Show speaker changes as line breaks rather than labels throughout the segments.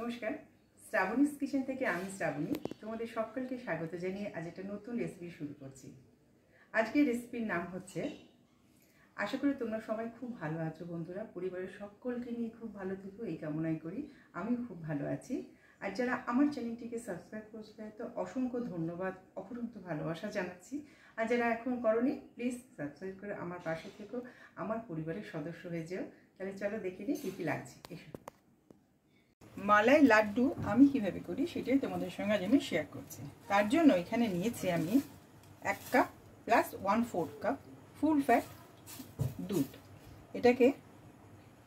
নমস্কার, শ্রাবণীস কিচেন থেকে আমি শ্রাবণী তোমাদের সকলকে স্বাগত জানিয়ে আজ একটা নতুন রেসিপি শুরু করছি। আজকের রেসিপির নাম হচ্ছে, আশা করি তোমরা সবাই খুব ভালো আছো বন্ধুরা, পরিবারের সকলকে নিয়ে খুব ভালো থেকো এই কামনাই করি। আমি খুব ভালো আছি। আর যারা আমার চ্যানেলটিকে সাবস্ক্রাইব করছে তো অসংখ্য ধন্যবাদ, অপরন্ত ভালোবাসা জানাচ্ছি। আর যারা এখন করোনি প্লিজ সাবস্ক্রাইব করে আমার পাশে থেকো, আমার পরিবারের সদস্য হয়ে যাও। তাহলে চলো দেখে নিই কী কী লাগছে। এসো, মালাই লাড্ডু আমি কিভাবে করি সেটাই তোমাদের সঙ্গে আজ আমি শেয়ার করছি। তার জন্য এখানে নিয়েছি আমি 1 cup plus 1/4 cup full fat দুধ। এটাকে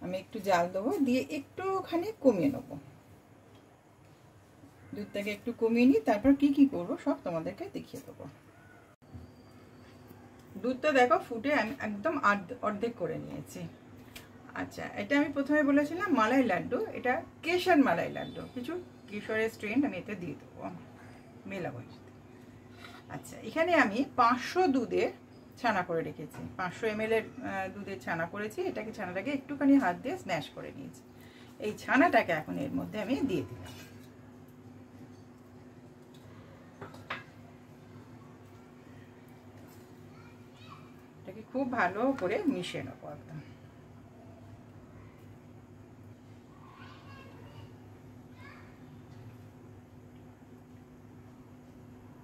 আমি একটু জাল দেবো, দিয়ে একটুখানি কমিয়ে নেব। দুধটাকে একটু কমিয়ে নিই, তারপর কি কি করবো সব তোমাদেরকে দেখিয়ে দেবো। দুধটা দেখো ফুটে আমি একদম অর্ধেক করে নিয়েছি। আচ্ছা, এটা আমি প্রথমে বলেছিলাম মালাই লাড্ডু, এটা কেশর মালাই লাড্ডু। কিছু কেশরের স্ট্রেন আমি এতে দিয়ে দেবো, মেলাবো। আচ্ছা, এখানে আমি 500 দুধের ছানা করে রেখেছি, 500 ml এর দুধের ছানা করেছি। ছানাটাকে একটুখানি হাত দিয়ে স্ম্যাশ করে নিয়েছি। এই ছানাটাকে এখন এর মধ্যে আমি দিয়ে দিলাম। এটাকে খুব ভালো করে মিশিয়ে নেবো একদম।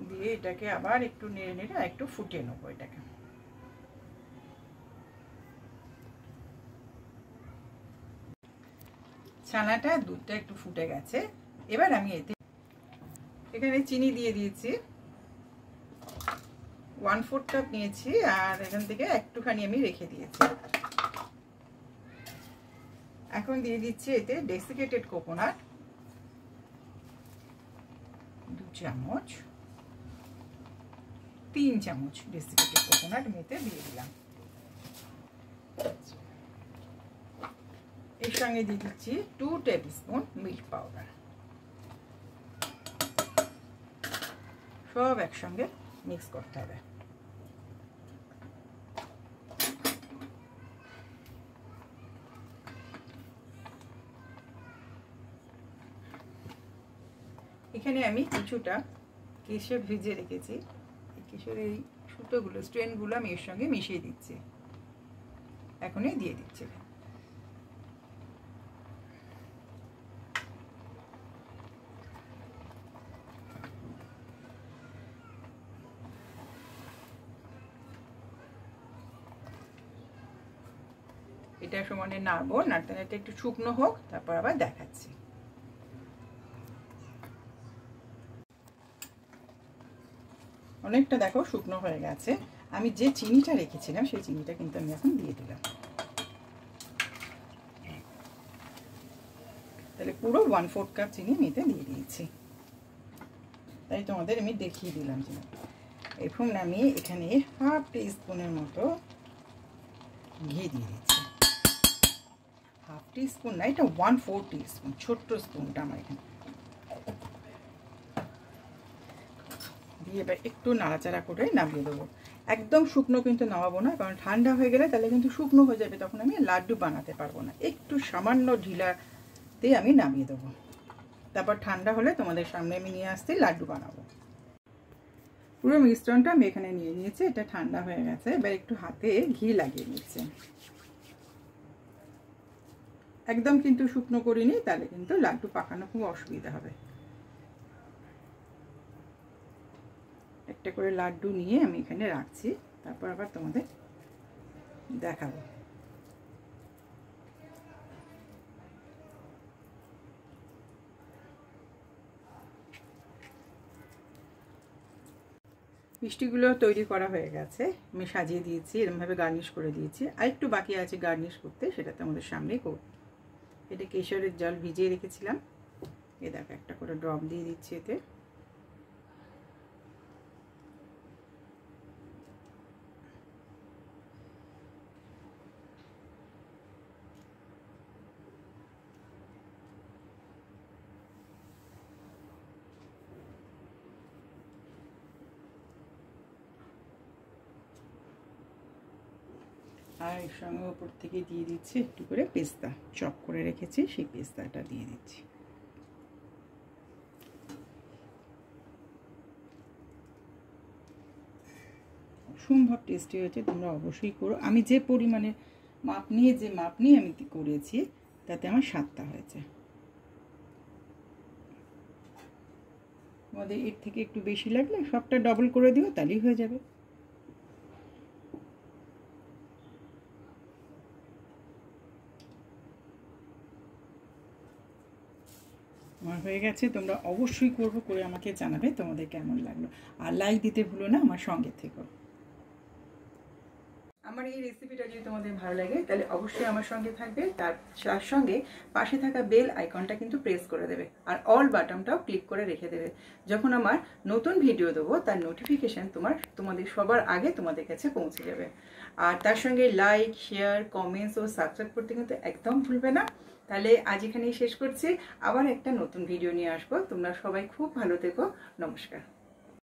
দিয়ে এটাকে আবার একটু নেড়ে নেড়ে একটু ফুটিয়ে নেবো। এটাকে ছানাটা দুধটা একটু ফুটে গেছে। এবার আমি এখানে চিনি দিয়ে দিয়েছি, 1/4 কাপ নিয়েছি, আর এখান থেকে একটুখানি আমি রেখে দিয়েছি। এখন দিয়ে দিচ্ছি এতে ডেসিকেটেড কোকোনাট 2 চামচ, 3 চামচ ডেসিকেটেড কোকোনাট মেতে দিয়ে দিলাম। এর সঙ্গে দিয়ে দিচ্ছি 2 টেবিল স্পুন মিল্ক পাউডার। সব একসঙ্গে মিক্স করতে হবে। এখানে আমি কিছুটা কেশর ভিজিয়ে রেখেছি। এই কেশরের এই সুতোগুলো, স্ট্রেনগুলো আমি এর সঙ্গে মিশিয়ে দিচ্ছি, এখনই দিয়ে দিচ্ছি। এটা সমানে নাড়বো, নাড়তে নাড়তে একটু শুকনো হোক, তারপর আবার দেখাচ্ছি। অনেকটা দেখো শুকনো হয়ে গেছে। আমি যে চিনিটা রেখেছিলাম সেই চিনিটা কিন্তু আমি এখন দিয়ে দিলাম। তাহলে পুরো 1/4 কাপ চিনি নিতে দিয়ে দিয়েছি। তাই তোমাদের আমি দেখিয়ে দিলাম যে এখন আমি এখানে 1/2 টিস্পুনের মতো ঘি দিয়ে দিচ্ছি। 1/2 টিস্পুন না, এটা 1/4 টিস্পুন, ছোট্ট স্পুনটা আমার এখানে দিয়ে এবার একটু নাড়াচাড়া করে নামিয়ে দেবো। একদম শুকনো কিন্তু নামাবো না, কারণ ঠান্ডা হয়ে গেলে তাহলে কিন্তু শুকনো হয়ে যাবে, তখন আমি লাড্ডু বানাতে পারবো না। একটু সামান্য ঢিলাতে আমি নামিয়ে দেবো, তারপর ঠান্ডা হলে তোমাদের সামনে আমি নিয়ে আসতে লাড্ডু বানাবো। পুরো মিশ্রণটা আমি এখানে নিয়ে নিয়েছি, এটা ঠান্ডা হয়ে গেছে। এবার একটু হাতে ঘি লাগিয়ে নিচ্ছি। একদম কিন্তু শুকনো করিনি, তাহলে কিন্তু লাড্ডু পাকানো খুব অসুবিধা হবে। একটা করে লাড্ডু নিয়ে আমি এখানে রাখছি, তারপর আবার তোমাদের দেখাবো। মিষ্টিগুলো তৈরি করা হয়ে গেছে, আমি সাজিয়ে দিয়েছি, এরকমভাবে গার্নিশ করে দিয়েছি। আর একটু বাকি আছে গার্নিশ করতে, সেটা তোমাদের সামনেই করব। এটা কেশরের জল ভিজিয়ে রেখেছিলাম, এ দেখো একটা করে ড্রপ দিয়ে দিচ্ছি এতে। আর এর সঙ্গে উপর থেকে দিয়ে দিচ্ছি একটু করে পেস্তা, চপ করে রেখেছি সেই পেস্তাটা দিয়ে দিচ্ছি। অসম্ভব টেস্টি হয়েছে, তোমরা অবশ্যই করো। আমি যে পরিমাণে মাপ নিয়ে আমি করেছি তাতে আমার 7টা হয়েছে। তোমাদের এর থেকে একটু বেশি লাগলে সবটা ডবল করে দিও, তাহলেই হয়ে যাবে। আমার হয়ে গেছে, তোমরা অবশ্যই করে আমাকে জানাবে তোমাদের কেমন লাগলো। আর লাইক দিতে ভুলো না, আমার সঙ্গে থেকো। আমার এই রেসিপিটা যদি তোমাদের ভালো লাগে তাহলে অবশ্যই আমার সঙ্গে থাকবে, তার সঙ্গে পাশে থাকা বেল আইকনটা কিন্তু প্রেস করে দেবে, আর অল বাটনটাও ক্লিক করে রেখে দেবে। যখন আমার নতুন ভিডিও দেবো তার নোটিফিকেশান তোমাদের সবার আগে তোমাদের কাছে পৌঁছে যাবে। আর তার সঙ্গে লাইক, শেয়ার, কমেন্টস ও সাবস্ক্রাইব করতে কিন্তু একদম ভুলবে না। তাহলে আজ এখানেই শেষ করছি, আবার একটা নতুন ভিডিও নিয়ে আসবো। তোমরা সবাই খুব ভালো থেকো। নমস্কার।